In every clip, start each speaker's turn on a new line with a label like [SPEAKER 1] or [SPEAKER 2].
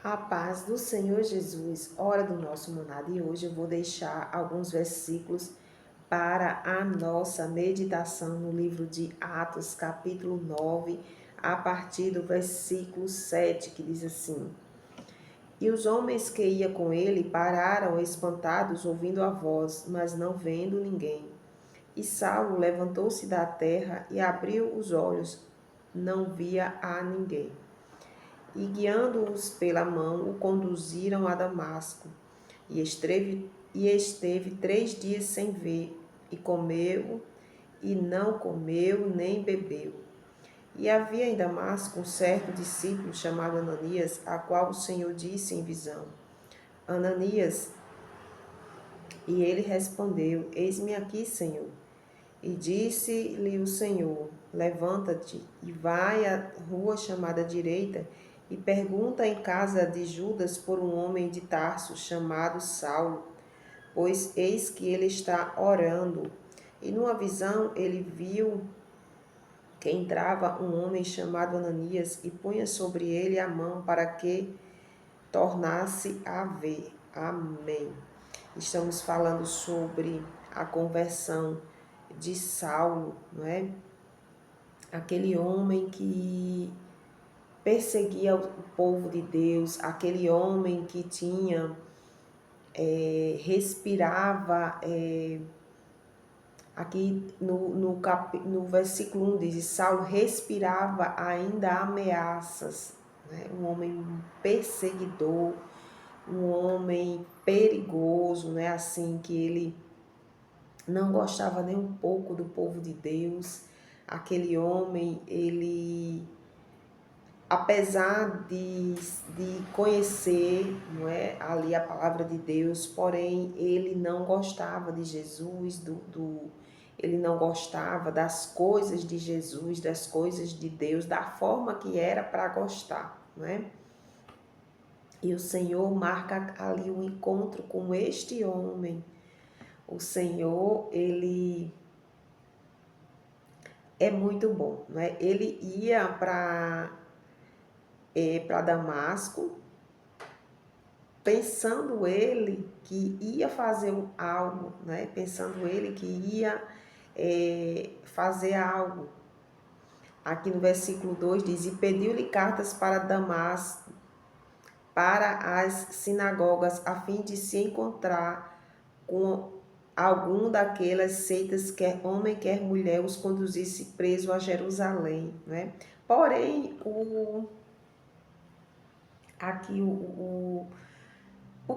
[SPEAKER 1] A paz do Senhor Jesus, hora do nosso maná de hoje, eu vou deixar alguns versículos para a nossa meditação no livro de Atos, capítulo 9, a partir do versículo 7, que diz assim: E os homens que iam com ele pararam espantados, ouvindo a voz, mas não vendo ninguém. E Saulo levantou-se da terra e abriu os olhos, não via a ninguém. E guiando-os pela mão, o conduziram a Damasco. E esteve 3 dias sem ver, e comeu, e não comeu, nem bebeu. E havia em Damasco um certo discípulo chamado Ananias, a qual o Senhor disse em visão: Ananias. E ele respondeu: Eis-me aqui, Senhor. E disse-lhe o Senhor: Levanta-te e vai à rua chamada direita e pergunta em casa de Judas por um homem de Tarso chamado Saulo, pois eis que ele está orando. E numa visão ele viu que entrava um homem chamado Ananias e punha sobre ele a mão para que tornasse a ver. Amém. Estamos falando sobre a conversão de Saulo, não é? Aquele homem que perseguia o povo de Deus, aquele homem que tinha, respirava, aqui no versículo 1 diz, Saulo respirava ainda ameaças, né? Um homem perseguidor, um homem perigoso, né? Assim, que ele não gostava nem um pouco do povo de Deus. Aquele homem, ele, apesar de conhecer, não é, ali a palavra de Deus, porém ele não gostava de Jesus, ele não gostava das coisas de Jesus, das coisas de Deus, da forma que era para gostar, não é? E o Senhor marca ali um encontro com este homem. O Senhor, ele é muito bom, né? Ele ia para Damasco, pensando ele que ia fazer algo, né? Pensando ele que ia fazer algo. Aqui no versículo 2 diz: E pediu-lhe cartas para Damasco, para as sinagogas, a fim de se encontrar com algum daquelas seitas, quer homem, quer mulher, os conduzisse preso a Jerusalém, né? Porém, aqui o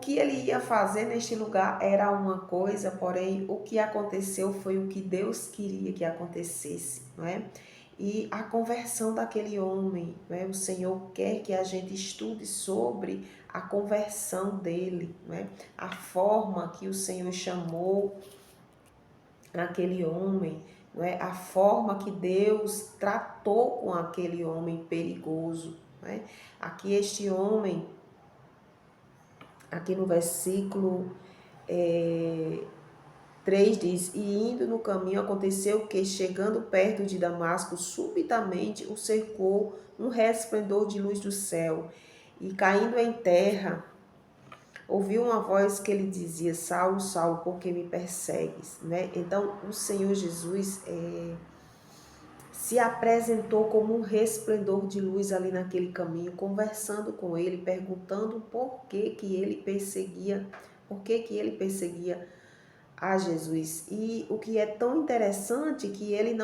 [SPEAKER 1] que ele ia fazer neste lugar era uma coisa, porém o que aconteceu foi o que Deus queria que acontecesse, não é? E a conversão daquele homem, não é? O Senhor quer que a gente estude sobre a conversão dele, não é? A forma que o Senhor chamou aquele homem, não é? A forma que Deus tratou com aquele homem perigoso, não é? Aqui este homem, aqui no versículo 3 diz: E indo no caminho aconteceu que, chegando perto de Damasco, subitamente o cercou um resplendor de luz do céu, e caindo em terra, ouviu uma voz que lhe dizia: Saulo, Saulo, por que me persegues? Né? Então o Senhor Jesus se apresentou como um resplendor de luz ali naquele caminho, conversando com ele, perguntando por que ele perseguia, a Jesus. E o que é tão interessante é que ele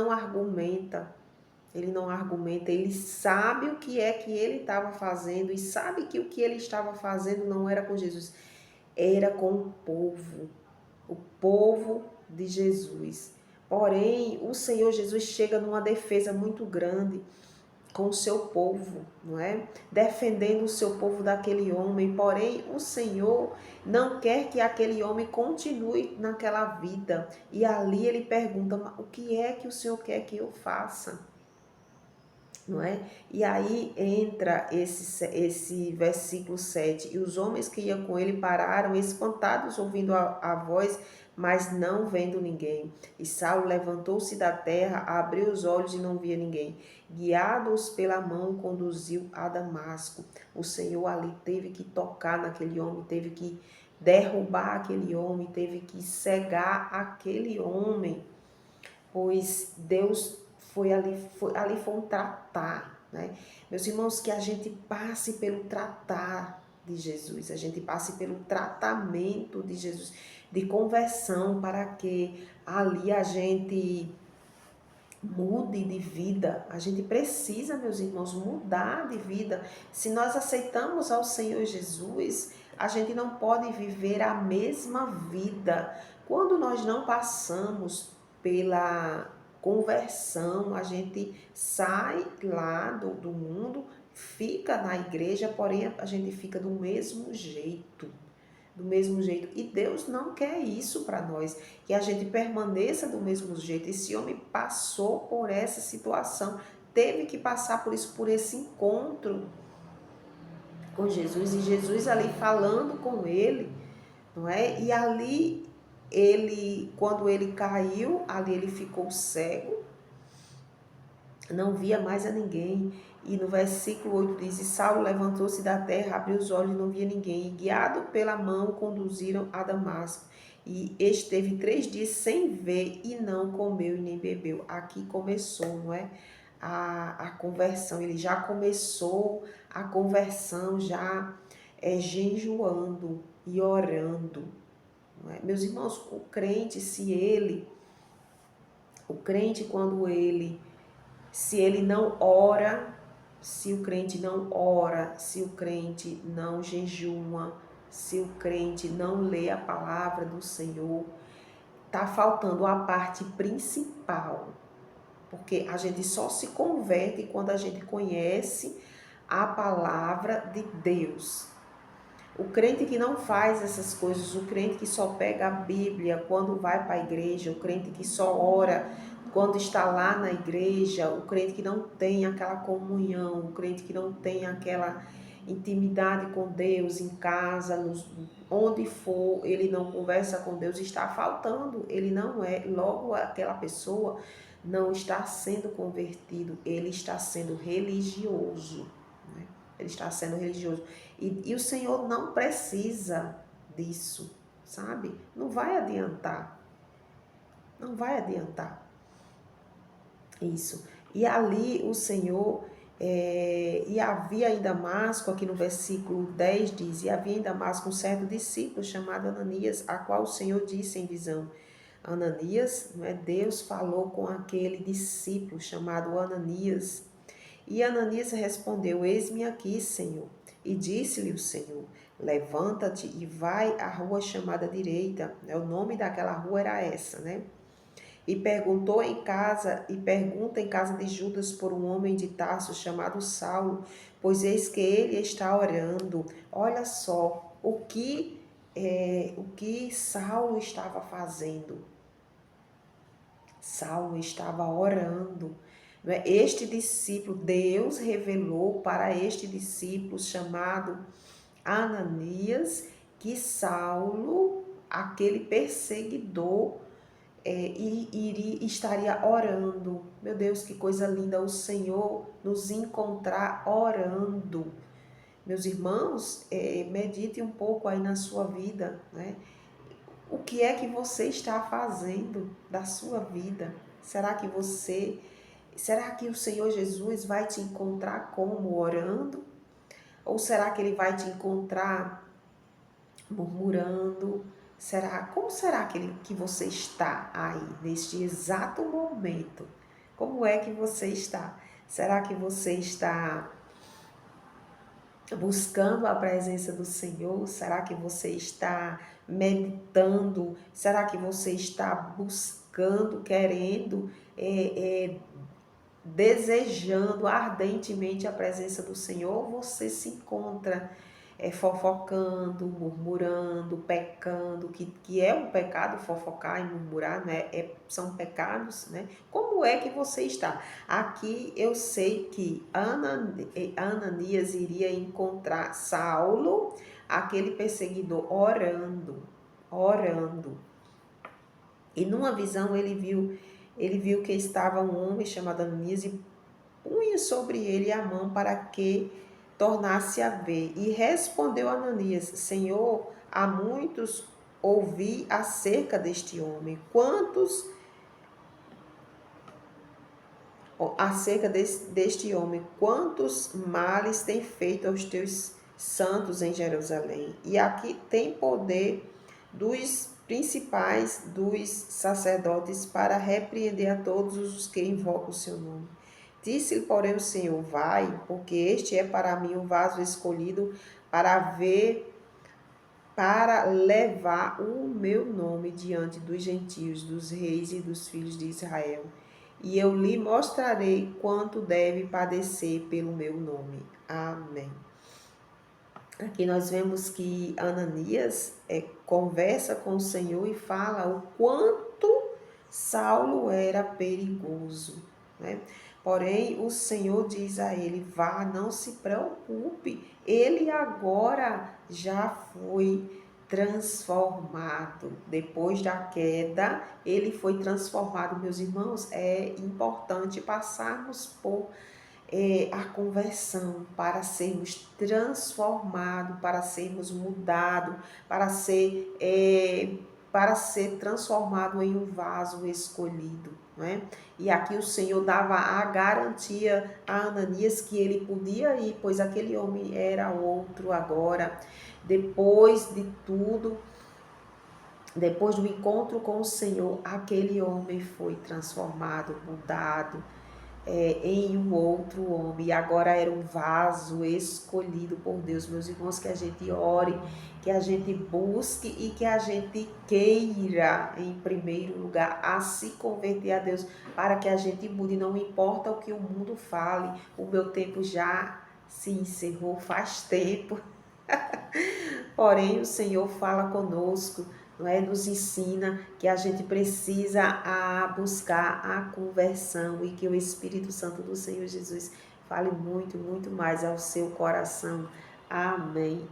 [SPEAKER 1] sabe o que é que ele estava fazendo e sabe que o que ele estava fazendo não era com Jesus, era com o povo de Jesus. Porém, o Senhor Jesus chega numa defesa muito grande com o seu povo, não é? Defendendo o seu povo daquele homem. Porém, o Senhor não quer que aquele homem continue naquela vida. E ali ele pergunta: o que é que o Senhor quer que eu faça? Não é? E aí entra esse versículo 7. E os homens que iam com ele pararam espantados ouvindo a voz, mas não vendo ninguém. E Saulo levantou-se da terra, abriu os olhos e não via ninguém. Guiados pela mão, conduziu a Damasco. O Senhor ali teve que tocar naquele homem, teve que derrubar aquele homem, teve que cegar aquele homem, pois Deus ali foi um tratar, né? Meus irmãos, que a gente passe pelo tratar de Jesus, a gente passe pelo tratamento de Jesus, de conversão, para que ali a gente mude de vida. A gente precisa, meus irmãos, mudar de vida. Se nós aceitamos ao Senhor Jesus, a gente não pode viver a mesma vida. Quando nós não passamos pela conversão, a gente sai lá do mundo, fica na igreja, porém a gente fica do mesmo jeito. Do mesmo jeito. E Deus não quer isso para nós, que a gente permaneça do mesmo jeito. Esse homem passou por essa situação, teve que passar por isso, por esse encontro com Jesus, e Jesus ali falando com ele, não é? E ali quando ele caiu, ali ele ficou cego, não via mais a ninguém. E no versículo 8 diz: E Saulo levantou-se da terra, abriu os olhos e não via ninguém. E guiado pela mão, conduziram a Damasco. E esteve 3 dias sem ver, e não comeu e nem bebeu. Aqui começou, não é? A conversão. Ele já começou a conversão, já jejuando e orando. Não é? Meus irmãos, o crente, se ele não ora, se o crente não ora, se o crente não jejuma, se o crente não lê a palavra do Senhor, tá faltando a parte principal. Porque a gente só se converte quando a gente conhece a palavra de Deus. O crente que não faz essas coisas, o crente que só pega a Bíblia quando vai para a igreja, o crente que só ora quando está lá na igreja, o crente que não tem aquela comunhão, o crente que não tem aquela intimidade com Deus em casa, onde for, ele não conversa com Deus, está faltando, ele não é, logo aquela pessoa não está sendo convertido, ele está sendo religioso, né? Ele está sendo religioso. E o Senhor não precisa disso, sabe? Não vai adiantar. Não vai adiantar isso. E ali o Senhor, e havia em Damasco, aqui no versículo 10 diz, e havia em Damasco um certo discípulo chamado Ananias, a qual o Senhor disse em visão. Ananias, não é? Deus falou com aquele discípulo chamado Ananias. E Ananias respondeu: Eis-me aqui, Senhor. E disse-lhe o Senhor: Levanta-te e vai à rua chamada direita. O nome daquela rua era essa, né? E pergunta em casa de Judas por um homem de Tarso chamado Saulo, pois eis que ele está orando. Olha só o que Saulo estava fazendo. Saulo estava orando. Este discípulo, Deus revelou para este discípulo chamado Ananias que Saulo, aquele perseguidor, estaria orando. Meu Deus, que coisa linda o Senhor nos encontrar orando. Meus irmãos, medite um pouco aí na sua vida, né? O que é que você está fazendo da sua vida? Será que o Senhor Jesus vai te encontrar como orando? Ou será que ele vai te encontrar murmurando? Como será que você está aí neste exato momento? Como é que você está? Será que você está buscando a presença do Senhor? Será que você está meditando? Será que você está buscando, querendo, desejando ardentemente a presença do Senhor? Ou você se encontra fofocando, murmurando, pecando, que é um pecado fofocar e murmurar, né? São pecados, né? Como é que você está? Aqui eu sei que Ananias iria encontrar Saulo, aquele perseguidor, orando. E numa visão ele viu que estava um homem chamado Ananias e punha sobre ele a mão para que tornasse a ver. E respondeu Ananias: Senhor, há muitos ouvi acerca deste homem. Deste homem, quantos males tem feito aos teus santos em Jerusalém? E aqui tem poder dos principais dos sacerdotes para repreender a todos os que invocam o seu nome. Disse-lhe, porém, o Senhor: vai, porque este é para mim o vaso escolhido para levar o meu nome diante dos gentios, dos reis e dos filhos de Israel. E eu lhe mostrarei quanto deve padecer pelo meu nome. Amém. Aqui nós vemos que Ananias conversa com o Senhor e fala o quanto Saulo era perigoso, né? Porém, o Senhor diz a ele: vá, não se preocupe, ele agora já foi transformado. Depois da queda, ele foi transformado. Meus irmãos, é importante passarmos por a conversão para sermos transformados, para sermos mudados, para ser transformado em um vaso escolhido, não é? E aqui o Senhor dava a garantia a Ananias que ele podia ir, pois aquele homem era outro agora. Depois de tudo, depois do encontro com o Senhor, aquele homem foi transformado, mudado, em um outro homem, e agora era um vaso escolhido por Deus. Meus irmãos, que a gente ore, que a gente busque e que a gente queira, em primeiro lugar, a se converter a Deus, para que a gente mude. Não importa o que o mundo fale, o meu tempo já se encerrou faz tempo. Porém, o Senhor fala conosco, não é? Nos ensina que a gente precisa buscar a conversão e que o Espírito Santo do Senhor Jesus fale muito, muito mais ao seu coração. Amém.